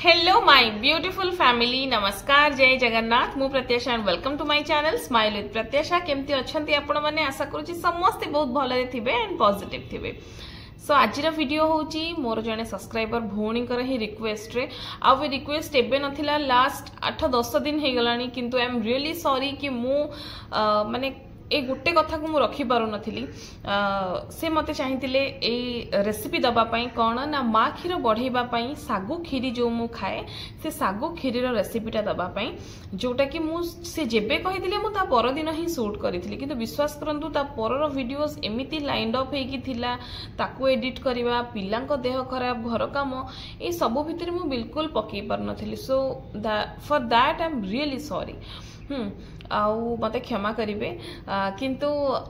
Hello my beautiful family, नमस्कार, जय जगन्नाथ। मु Pratyasha and welcome to my channel smile with Pratyasha. केमती अच्छंती आपण माने? आशा करूची समस्त बहुत भलरे थिबे एंड पॉजिटिव थिबे। सो आज वीडियो होची मोर जने सब्सक्राइबर भौणी कर ही रिक्वेस्ट रे आ वे रिक्वेस्ट एबे नथिला, लास्ट 8-10 दिन हे गलानी, किंतु आई एम रियली सॉरी कि मु माने ए गोटे कथा को मु रखी पारु नथिली। से मते चाहिथिले ए रेसिपी दबा पई कोन ना मा खीर बढ़ेबा पई सागु खीरी जो मु खाए से सागु खीरी रो रेसिपीटा दबा पई, जोटा कि मु से जेबे कहिथिले मु ता पर दिन ही शूट करिथिली, किंतु विश्वास करंतु ता परर वीडियोस एमिति लाइंड अप हेकी थिला, ताकू एडिट करबा, पिलांको देह खराब, घर काम, ए सब भितर मु बिल्कुल पकई पार नथिली। So for that I am really sorry. आउ मते क्षमा करिवे, किंतु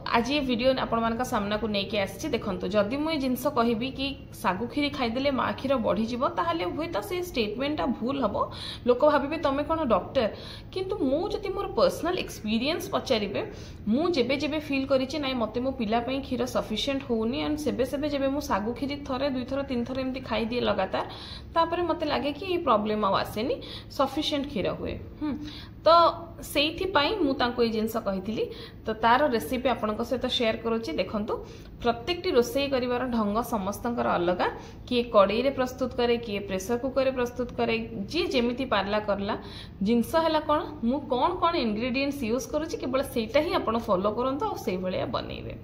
आज ये वीडियो आपण मानका सामना को नेके आछि। देखंतु जदि मु ए जिंस कहिबी कि सागु खीरी खाइदेले मा खीर बढ़ी जिवो, ताहाले होय त से स्टेटमेंटटा भूल हबो, लोक भाबिबे तमे कोन डॉक्टर। किंतु मु जति मोर पर्सनल एक्सपीरियंस पचारिबे, मु जेबे जेबे फील करिछि नाइ मते मो पिला पई खीर सफिशिएंट होउनी, एंड सेबे सेबे जेबे मु सागु खीरी थरे 2 थर 3 थर एमति खाइ दिए लगातार, तापरे मते लागे कि ए प्रॉब्लम आ आसेनी, सफिशिएंट खीर हुए। तो सेइथि पई मु तांको ए जिंस कहिथिली, तो तार रेसिपी आपनक सहित शेयर करूची। देखंतु प्रत्येकटी रोषेई करिवार ढंग समस्तंकर अलगा, किए कड़ाई रे प्रस्तुत करे, किए प्रेशर कुकर रे प्रस्तुत करे, जी जेमिति पारला करला। जिंस हला कोन मु कोन कोन इंग्रेडिएंट्स यूज करूची, केवल सेटा ही आपण फॉलो करंतो और सेइ भलिया बनेइबे।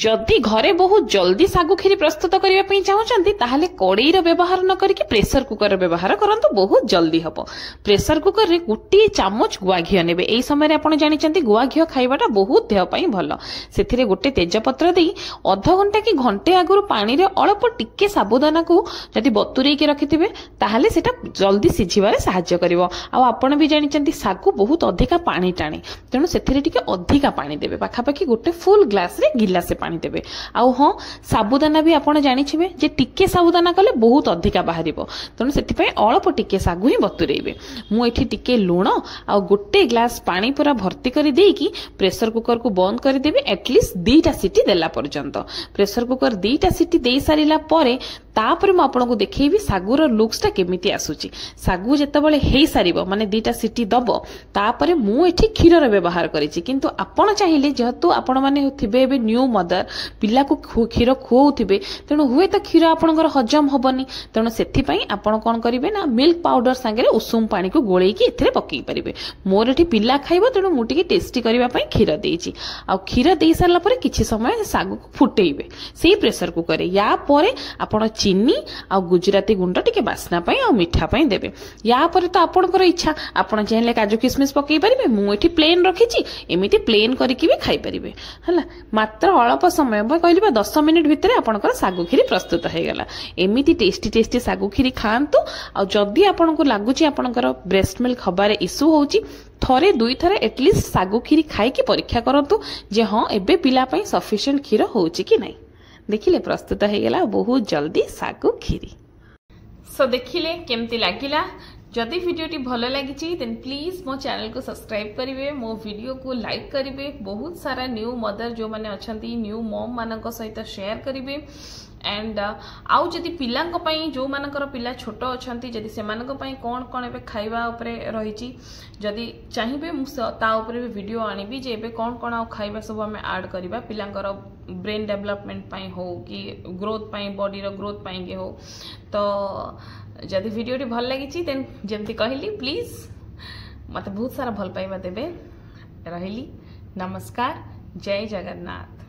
जदि घरे बहुत जल्दी सागु खीरी प्रस्तुत करिया पई चाहउचंती, ताहाले कड़ाई रे व्यवहार न करिके प्रेशर कुकर रे व्यवहार करंतो, बहुत जल्दी हबो। प्रेशर कुकर रे गुटी चामच गुआ घियो नेबे। एई समय रे आपण जानिचंती गुआ घियो खाइबाटा बहुत देह पई भलो। सेथिरे गोटे तेजपत्र देई आधा घंटा कि घंटे आगुरु पानी रे अल्प टिके साबुदाना को जदि बतुरेई के रखिथिबे, ताहाले सेटा जल्दी सिझिबारे सहाय्य करिवो। आ आपण भी जानिचंती सागु बहुत अधिका पानी टाणे, तेणु सेथिरे टिके अधिका पानी देबे, पाखापाखि गोटे फुल ग्लास रे गिलासे पानी देबे। आउ हां, साबुदाना भी आपण जानिछिबे जे टिके साबुदाना कले बहुत अधिका बाहरिबो, तेणु सेति पई अल्प टिके सागु ही बतुरेइबे। मु एठी टिके लूण आ गोटे ग्लास पानी पूरा भर्ती कर देकी प्रेशर कुकर को बंद कर देबे, एटलिस्ट 2टा सीटी देला पर्यंत। प्रेशर कुकर 2टा सीटी दे सारिला परे तापर मु आपनको देखैबी सागुर लुक्स ता केमिति आसुची। सागु जेतेबेले हेई सारिबो माने 2टा सीटी दबो, तापर मु एठी खीर रे व्यवहार करिछि। किंतु आपण चाहिले जेहेतु आपण माने थिबे एबे न्यू मदर, पिला को खीर खुआउथिबे, तेणु हुए त खीर आपणकर हजम हबनी, तेणु सेथि पई आपण कोन करिवे ना मिल्क पाउडर संगे उषुम पानी को गोळेई की एथिरे पकई परिबे। मोर एठी पिला खाइबो, तेणु मु टिके टेस्टी करिवा पई खीर देइछि। आ खीर देइ सारला परे किछि समय सागु को फुटेइबे सेही प्रेशर कुकर रे। या परे आपण चीनी आ गुजराती गुंड टिके बासना पई आ मिठा पई देबे। या परे त आपणकर इच्छा, आपण चाहिले काजू किशमिश पकई परिबे। मु एठी प्लेन रखिछि, एमिति प्लेन करिकि भी खाइ परिबे। हला मात्र अल्प समय कहलिबा 10 मिनिट भितरे आपणकर सागु खीरी प्रस्तुत हे गेला। एमिति टेस्टी टेस्टी सागु खीरी खांतु। आ जदी आपणको लागुछि आपणकर ब्रेस्ट मिल्क हबारे इशू होउछि, थरे 2 थर एटलिस्ट सागु खीरी खाई की परीक्षा करंतु जे हां एबे पिला पई सफिशिएंट खीर होउछि कि नै। देखिले प्रस्तुत हे गेला बहुत जल्दी सागु खीरी। सो देखिले केमती लागिला। जदि वीडियोटी भलो लागिछि देन प्लीज मो चैनल को सब्सक्राइब करिवे, मो वीडियो को लाइक करिवे, बहुत सारा न्यू मदर जो माने अछंती न्यू मॉम मानक सहित शेयर करिवे। एंड आउ जदि पिलांको पई जो मानकर पिला छोट अछंती, जदि से मानक पई कोन कोन एबे खाइबा उपरे रहिछि, जदि चाहिबे मु ता उपरे भी वीडियो आनिबी जे एबे कोन कोन आ खाइबा सब हमें ऐड करिबा पिलांकर ब्रेन डेवलपमेंट पई हो कि ग्रोथ पई, बॉडी रो ग्रोथ पई के हो। तो जदि वीडियोटी भल लागिछि देन जेमति कहली प्लीज मते बहुत सारा भल पाइबा देबे। रहिली, नमस्कार, जय जगन्नाथ।